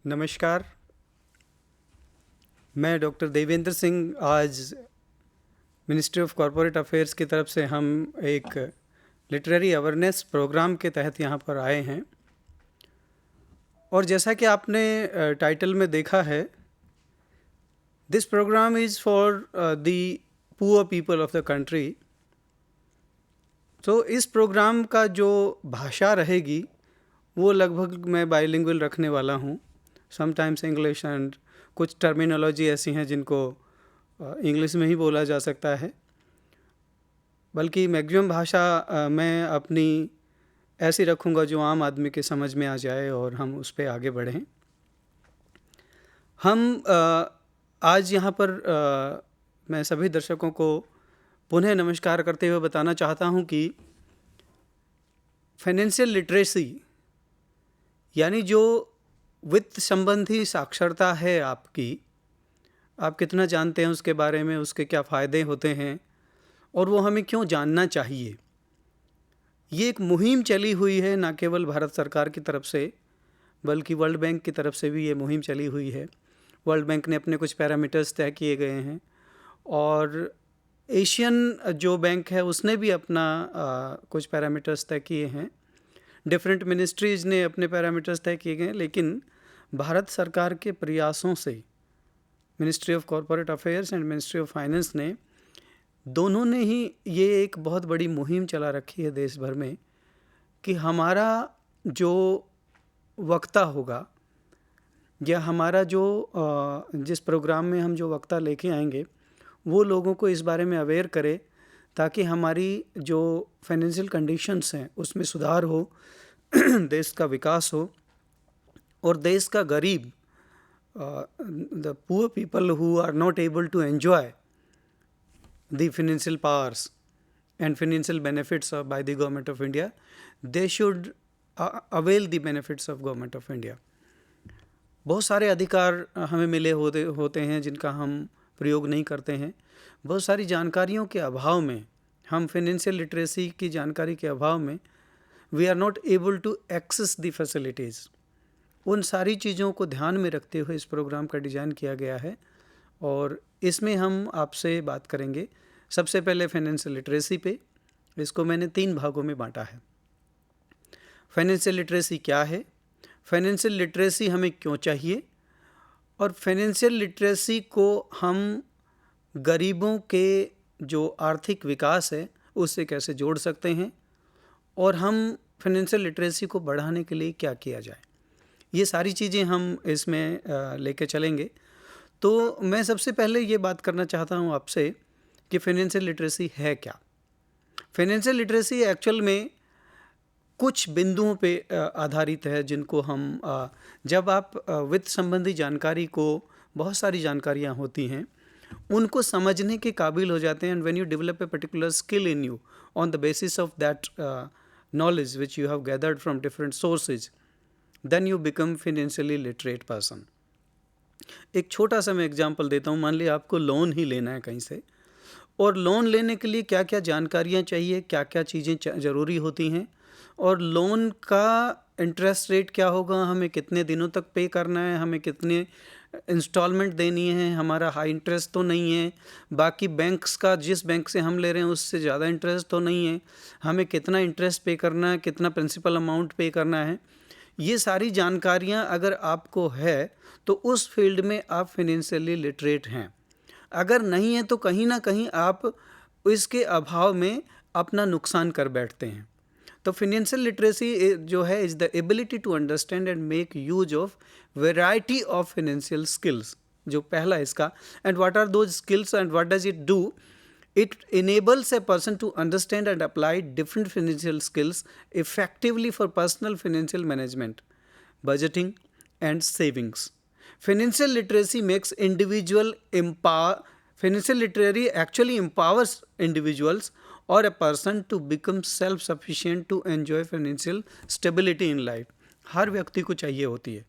नमस्कार। मैं डॉक्टर देवेंद्र सिंह। आज मिनिस्ट्री ऑफ कॉरपोरेट अफेयर्स की तरफ से हम एक लिटरेरी अवेयरनेस प्रोग्राम के तहत यहाँ पर आए हैं और जैसा कि आपने टाइटल में देखा है, this programme is for the poor people of the country. तो इस प्रोग्राम का जो भाषा रहेगी वो लगभग मैं बाइलिंगुअल रखने वाला हूँ। समटाइम्स इंग्लिश एंड कुछ टर्मिनोलॉजी ऐसी हैं जिनको इंग्लिश में ही बोला जा सकता है, बल्कि मैक्सिमम भाषा मैं अपनी ऐसी रखूँगा जो आम आदमी के समझ में आ जाए और हम उस पर आगे बढ़ें। हम आज यहाँ पर मैं सभी दर्शकों को पुनः नमस्कार करते हुए बताना चाहता हूँ कि फाइनेंशियल लिटरेसी यानी जो वित्त संबंधी साक्षरता है आपकी, आप कितना जानते हैं उसके बारे में, उसके क्या फ़ायदे होते हैं और वो हमें क्यों जानना चाहिए। ये एक मुहिम चली हुई है, ना केवल भारत सरकार की तरफ से बल्कि वर्ल्ड बैंक की तरफ से भी ये मुहिम चली हुई है। वर्ल्ड बैंक ने अपने कुछ पैरामीटर्स तय किए गए हैं और एशियन जो बैंक है उसने भी अपना कुछ पैरामीटर्स तय किए हैं। डिफरेंट मिनिस्ट्रीज़ ने अपने पैरामीटर्स तय किए गए, लेकिन भारत सरकार के प्रयासों से ministry of corporate affairs and ministry of finance ने दोनों ने ही ये एक बहुत बड़ी मुहिम चला रखी है देश भर में कि हमारा जो वक्ता होगा या हमारा जो जिस प्रोग्राम में हम जो वक्ता लेके आएंगे वो लोगों को इस बारे में अवेयर करे ताकि हमारी जो फाइनेंशियल कंडीशंस हैं उसमें सुधार हो, देश का विकास हो और देश का गरीब, the poor people who are not able to enjoy the financial powers and financial benefits by the government of India, they should avail the benefits of government of India. बहुत सारे अधिकार हमें मिले होते हैं जिनका हम प्रयोग नहीं करते हैं। बहुत सारी जानकारियों के अभाव में, हम फाइनेंशियल लिटरेसी की जानकारी के अभाव में we are not able to access the facilities. उन सारी चीज़ों को ध्यान में रखते हुए इस प्रोग्राम का डिज़ाइन किया गया है और इसमें हम आपसे बात करेंगे सबसे पहले फाइनेंशियल लिटरेसी पे। इसको मैंने 3 भागों में बांटा है। फाइनेंशियल लिटरेसी क्या है, फाइनेंशियल लिटरेसी हमें क्यों चाहिए और फाइनेंशियल लिटरेसी को हम गरीबों के जो आर्थिक विकास है उससे कैसे जोड़ सकते हैं और हम फाइनेंशियल लिटरेसी को बढ़ाने के लिए क्या किया जाए। ये सारी चीज़ें हम इसमें लेके चलेंगे। तो मैं सबसे पहले ये बात करना चाहता हूँ आपसे कि फाइनेंशियल लिटरेसी है क्या। फाइनेंशियल लिटरेसी एक्चुअल में कुछ बिंदुओं पे आधारित है जिनको हम जब आप वित्त संबंधी जानकारी को, बहुत सारी जानकारियाँ होती हैं, उनको समझने के काबिल हो जाते हैं। And when you develop a particular skill in you on the basis of that knowledge which you have gathered from different sources, then you become financially literate person. एक छोटा सा मैं एग्जांपल देता हूँ। मान लिया आपको लोन ही लेना है कहीं से, और लोन लेने के लिए क्या क्या जानकारियाँ चाहिए, क्या क्या चीज़ें ज़रूरी होती हैं और लोन का इंटरेस्ट रेट क्या होगा, हमें कितने दिनों तक पे करना है, हमें कितने इंस्टॉलमेंट देनी है, हमारा हाई इंटरेस्ट तो नहीं है, बाकी बैंक्स का जिस बैंक से हम ले रहे हैं उससे ज़्यादा इंटरेस्ट तो नहीं है, हमें कितना इंटरेस्ट पे करना है, कितना प्रिंसिपल अमाउंट पे करना है। ये सारी जानकारियाँ अगर आपको है तो उस फील्ड में आप फाइनेंशियली लिटरेट हैं। अगर नहीं है तो कहीं ना कहीं आप इसके अभाव में अपना नुकसान कर बैठते हैं। तो फाइनेंशियल लिटरेसी जो है is the ability to understand and make use of variety of financial skills, जो पहला इसका। And what are those skills and what does it do? It enables a person to understand and apply different financial skills effectively for personal financial management, budgeting, and savings. Financial literacy makes financial literacy actually empowers individuals or a person to become self-sufficient to enjoy financial stability in life. हर व्यक्ति को चाहिए होती है।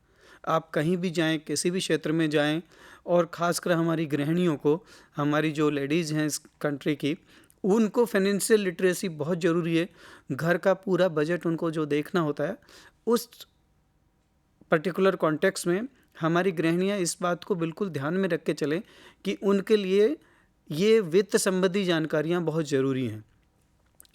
आप कहीं भी जाएं, किसी भी क्षेत्र में जाएं, और ख़ासकर हमारी गृहिणियों को, हमारी जो लेडीज़ हैं इस कंट्री की, उनको फाइनेंशियल लिटरेसी बहुत ज़रूरी है। घर का पूरा बजट उनको जो देखना होता है, उस पर्टिकुलर कॉन्टेक्स्ट में हमारी गृहिणियाँ इस बात को बिल्कुल ध्यान में रख के चलें कि उनके लिए ये वित्त संबंधी जानकारियाँ बहुत ज़रूरी हैं।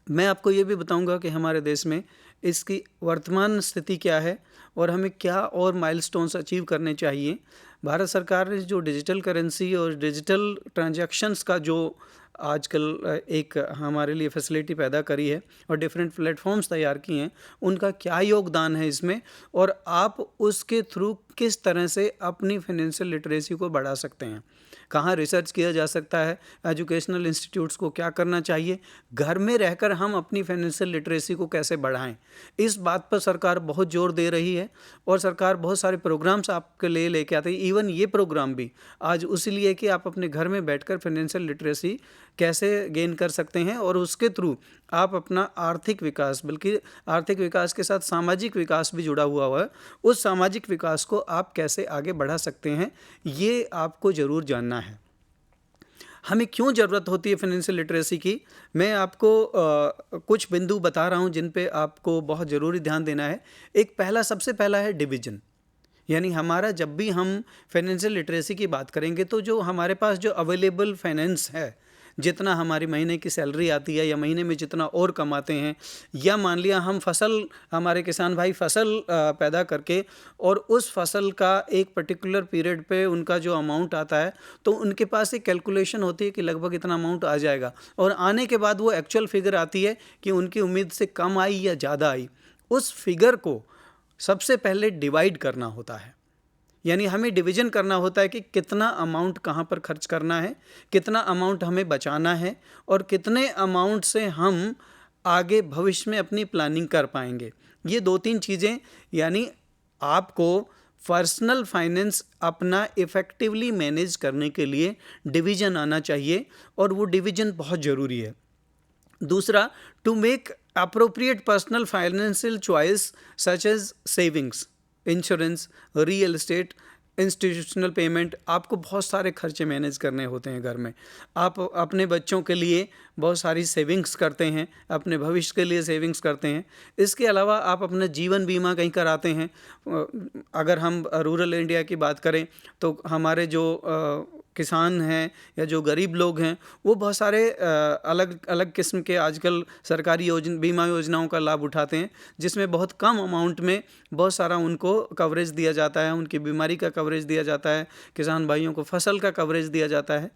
मैं आपको ये भी बताऊंगा कि हमारे देश में इसकी वर्तमान स्थिति क्या है और हमें क्या और माइलस्टोन्स अचीव करने चाहिए। भारत सरकार ने जो डिजिटल करेंसी और डिजिटल ट्रांजैक्शंस का जो आजकल एक हमारे लिए फैसिलिटी पैदा करी है और डिफरेंट प्लेटफॉर्म्स तैयार किए हैं, उनका क्या योगदान है इसमें, और आप उसके थ्रू किस तरह से अपनी फाइनेंशियल लिटरेसी को बढ़ा सकते हैं, कहाँ रिसर्च किया जा सकता है, एजुकेशनल इंस्टीट्यूट्स को क्या करना चाहिए, घर में रहकर हम अपनी फाइनेंशियल लिटरेसी को कैसे बढ़ाएं। इस बात पर सरकार बहुत जोर दे रही है और सरकार बहुत सारे प्रोग्राम्स आपके लिए लेके आती है। इवन ये प्रोग्राम भी आज उसी लिए कि आप अपने घर में बैठकर फाइनेंशियल लिटरेसी कैसे गेन कर सकते हैं और उसके थ्रू आप अपना आर्थिक विकास, बल्कि आर्थिक विकास के साथ सामाजिक विकास भी जुड़ा हुआ है, उस सामाजिक विकास को आप कैसे आगे बढ़ा सकते हैं, ये आपको ज़रूर जानना है। हमें क्यों ज़रूरत होती है फाइनेंशियल लिटरेसी की, मैं आपको कुछ बिंदु बता रहा हूँ जिन पे आपको बहुत ज़रूरी ध्यान देना है। एक सबसे पहला है डिवीजन। यानी हमारा जब भी हम फाइनेंशियल लिटरेसी की बात करेंगे तो जो हमारे पास जो अवेलेबल फाइनेंस है, जितना हमारी महीने की सैलरी आती है या महीने में जितना और कमाते हैं, या मान लिया हम फसल, हमारे किसान भाई फसल पैदा करके और उस फसल का एक पर्टिकुलर पीरियड पे उनका जो अमाउंट आता है, तो उनके पास एक कैलकुलेशन होती है कि लगभग इतना अमाउंट आ जाएगा, और आने के बाद वो एक्चुअल फिगर आती है कि उनकी उम्मीद से कम आई या ज़्यादा आई। उस फिगर को सबसे पहले डिवाइड करना होता है, यानी हमें डिवीजन करना होता है कि कितना अमाउंट कहाँ पर खर्च करना है, कितना अमाउंट हमें बचाना है और कितने अमाउंट से हम आगे भविष्य में अपनी प्लानिंग कर पाएंगे। ये 2-3 चीज़ें, यानी आपको पर्सनल फाइनेंस अपना इफ़ेक्टिवली मैनेज करने के लिए डिवीजन आना चाहिए और वो डिवीजन बहुत ज़रूरी है। दूसरा, to make appropriate personal financial choice such as savings, insurance, real estate, institutional payment. आपको बहुत सारे खर्चे मैनेज करने होते हैं घर में। आप अपने बच्चों के लिए बहुत सारी सेविंग्स करते हैं, अपने भविष्य के लिए सेविंग्स करते हैं। इसके अलावा आप अपना जीवन बीमा कहीं कराते हैं। अगर हम रूरल इंडिया की बात करें तो हमारे जो किसान हैं या जो गरीब लोग हैं, वो बहुत सारे अलग अलग किस्म के आजकल सरकारी बीमा योजनाओं का लाभ उठाते हैं, जिसमें बहुत कम अमाउंट में बहुत सारा उनको कवरेज दिया जाता है, उनकी बीमारी का कवरेज दिया जाता है, किसान भाइयों को फसल का कवरेज दिया जाता है।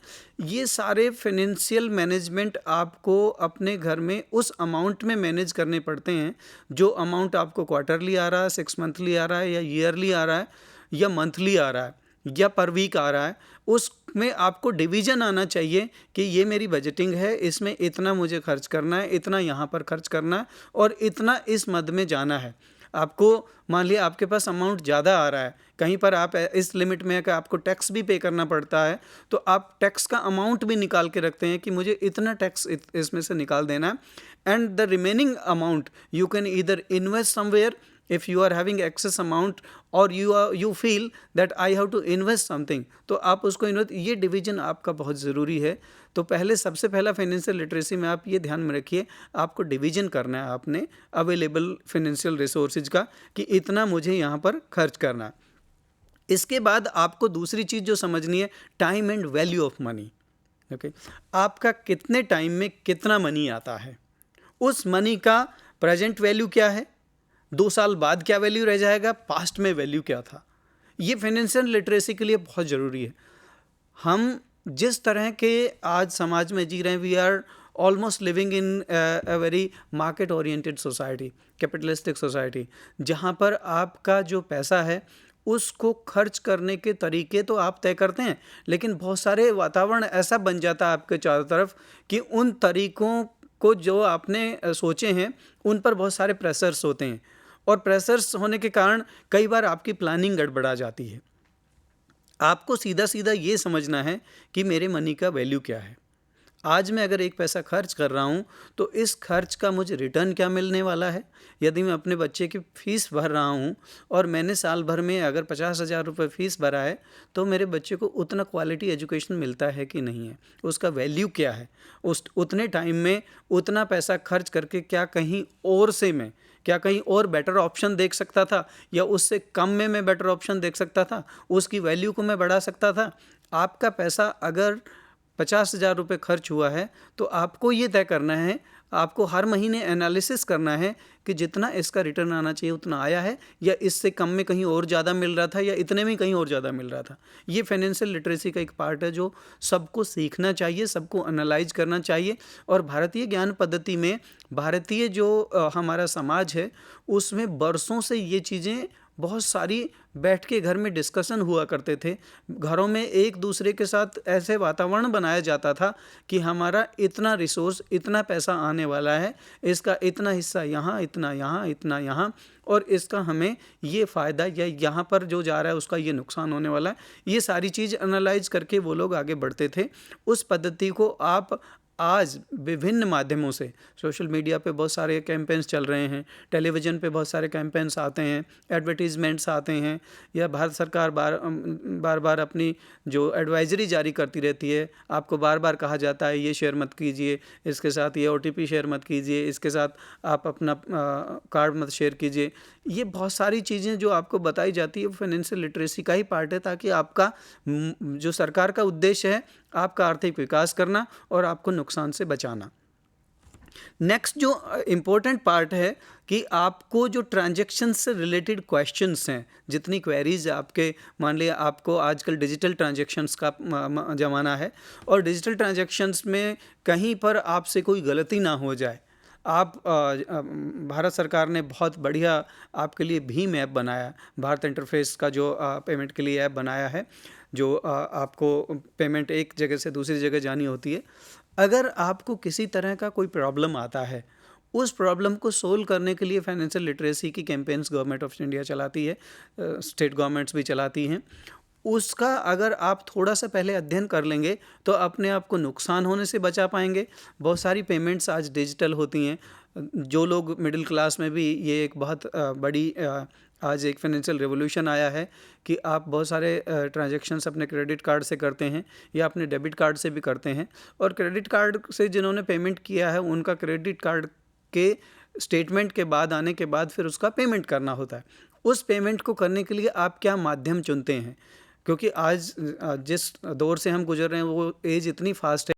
ये सारे फाइनेंशियल मैनेजमेंट आपको अपने घर में उस अमाउंट में मैनेज करने पड़ते हैं, जो अमाउंट आपको क्वार्टरली आ रहा है, 6 मंथली आ रहा है, या ईयरली आ रहा है, या मंथली आ रहा है, या पर वीक आ रहा है। उसमें आपको डिवीजन आना चाहिए कि ये मेरी बजटिंग है, इसमें इतना मुझे खर्च करना है, इतना यहाँ पर खर्च करना है और इतना इस मद में जाना है। आपको मान लिया आपके पास अमाउंट ज़्यादा आ रहा है, कहीं पर आप इस लिमिट में है कि आपको टैक्स भी पे करना पड़ता है, तो आप टैक्स का अमाउंट भी निकाल के रखते हैं कि मुझे इतना टैक्स इसमें से निकाल देना है। And the remaining amount you can either invest somewhere if you are having excess amount, or you feel that I have to invest something, तो आप उसको इन्वेस्ट, ये डिवीजन आपका बहुत ज़रूरी है। तो सबसे पहला फाइनेंशियल लिटरेसी में आप ये ध्यान में रखिए, आपको डिवीजन करना है आपने अवेलेबल फाइनेंशियल रिसोर्सेज का कि इतना मुझे यहाँ पर खर्च करना है। इसके बाद आपको दूसरी चीज़ जो समझनी है, time and value of money. Okay, आपका कितने टाइम में कितना मनी आता है, उस मनी का प्रेजेंट वैल्यू क्या है, 2 साल बाद क्या वैल्यू रह जाएगा, पास्ट में वैल्यू क्या था। ये फाइनेंशियल लिटरेसी के लिए बहुत ज़रूरी है। हम जिस तरह के आज समाज में जी रहे हैं, we are almost living in a very market oriented society, capitalistic society, जहाँ पर आपका जो पैसा है उसको खर्च करने के तरीके तो आप तय करते हैं, लेकिन बहुत सारे वातावरण ऐसा बन जाता है आपके चारों तरफ कि उन तरीकों को जो आपने सोचे हैं उन पर बहुत सारे प्रेशर्स होते हैं, और प्रेशर्स होने के कारण कई बार आपकी प्लानिंग गड़बड़ा जाती है। आपको सीधा सीधा ये समझना है कि मेरे मनी का वैल्यू क्या है। आज मैं अगर 1 पैसा खर्च कर रहा हूँ तो इस खर्च का मुझे रिटर्न क्या मिलने वाला है। यदि मैं अपने बच्चे की फ़ीस भर रहा हूँ और मैंने साल भर में अगर 50,000 रुपये फ़ीस भरा है, तो मेरे बच्चे को उतना क्वालिटी एजुकेशन मिलता है कि नहीं है, उसका वैल्यू क्या है। उस उतने टाइम में उतना पैसा खर्च करके क्या कहीं और बेटर ऑप्शन देख सकता था, या उससे कम में मैं बेटर ऑप्शन देख सकता था, उसकी वैल्यू को मैं बढ़ा सकता था। आपका पैसा अगर 50,000 रुपये खर्च हुआ है तो आपको ये तय करना है, आपको हर महीने एनालिसिस करना है कि जितना इसका रिटर्न आना चाहिए उतना आया है, या इससे कम में कहीं और ज़्यादा मिल रहा था, या इतने में कहीं और ज़्यादा मिल रहा था। ये फाइनेंशियल लिटरेसी का एक पार्ट है जो सबको सीखना चाहिए, सबको एनालाइज करना चाहिए। और भारतीय ज्ञान पद्धति में भारतीय जो हमारा समाज है उसमें बरसों से ये चीज़ें बहुत सारी बैठ के घर में डिस्कशन हुआ करते थे। घरों में एक दूसरे के साथ ऐसे वातावरण बनाया जाता था कि हमारा इतना रिसोर्स, इतना पैसा आने वाला है, इसका इतना हिस्सा यहाँ, इतना यहाँ, इतना यहाँ, और इसका हमें ये फ़ायदा या यहाँ पर जो जा रहा है उसका ये नुकसान होने वाला है। ये सारी चीज़ एनालाइज करके वो लोग आगे बढ़ते थे। उस पद्धति को आप आज विभिन्न माध्यमों से, सोशल मीडिया पे बहुत सारे कैंपेन्स चल रहे हैं, टेलीविज़न पे बहुत सारे कैंपेन्स आते हैं, एडवर्टीज़मेंट्स आते हैं, या भारत सरकार बार बार अपनी जो एडवाइजरी जारी करती रहती है, आपको बार बार कहा जाता है ये शेयर मत कीजिए, इसके साथ ये OTP शेयर मत कीजिए, इसके साथ आप अपना कार्ड मत शेयर कीजिए। ये बहुत सारी चीज़ें जो आपको बताई जाती है फाइनेंशियल लिटरेसी का ही पार्ट है, ताकि आपका जो सरकार का उद्देश्य है आपका आर्थिक विकास करना और आपको नुकसान से बचाना। नेक्स्ट जो इम्पोर्टेंट पार्ट है कि आपको जो ट्रांजैक्शन से रिलेटेड क्वेश्चंस हैं, जितनी क्वेरीज आपके, मान लिया आपको आजकल डिजिटल ट्रांजैक्शंस का ज़माना है, और डिजिटल ट्रांजैक्शंस में कहीं पर आपसे कोई गलती ना हो जाए। भारत सरकार ने बहुत बढ़िया आपके लिए भीम ऐप बनाया, भारत इंटरफेस का जो पेमेंट के लिए ऐप बनाया है, जो आपको पेमेंट एक जगह से दूसरी जगह जानी होती है। अगर आपको किसी तरह का कोई प्रॉब्लम आता है, उस प्रॉब्लम को सोल्व करने के लिए फाइनेंशियल लिटरेसी की कैंपेन्स गवर्नमेंट ऑफ इंडिया चलाती है, स्टेट गवर्नमेंट्स भी चलाती हैं। उसका अगर आप थोड़ा सा पहले अध्ययन कर लेंगे तो अपने आप को नुकसान होने से बचा पाएंगे। बहुत सारी पेमेंट्स आज डिजिटल होती हैं। जो लोग मिडिल क्लास में भी, ये एक बहुत बड़ी आज एक फाइनेंशियल रेवोल्यूशन आया है कि आप बहुत सारे ट्रांजैक्शंस अपने क्रेडिट कार्ड से करते हैं या अपने डेबिट कार्ड से भी करते हैं, और क्रेडिट कार्ड से जिन्होंने पेमेंट किया है उनका क्रेडिट कार्ड के स्टेटमेंट के बाद आने के बाद फिर उसका पेमेंट करना होता है। उस पेमेंट को करने के लिए आप क्या माध्यम चुनते हैं, क्योंकि आज जिस दौर से हम गुजर रहे हैं वो एज इतनी फास्ट है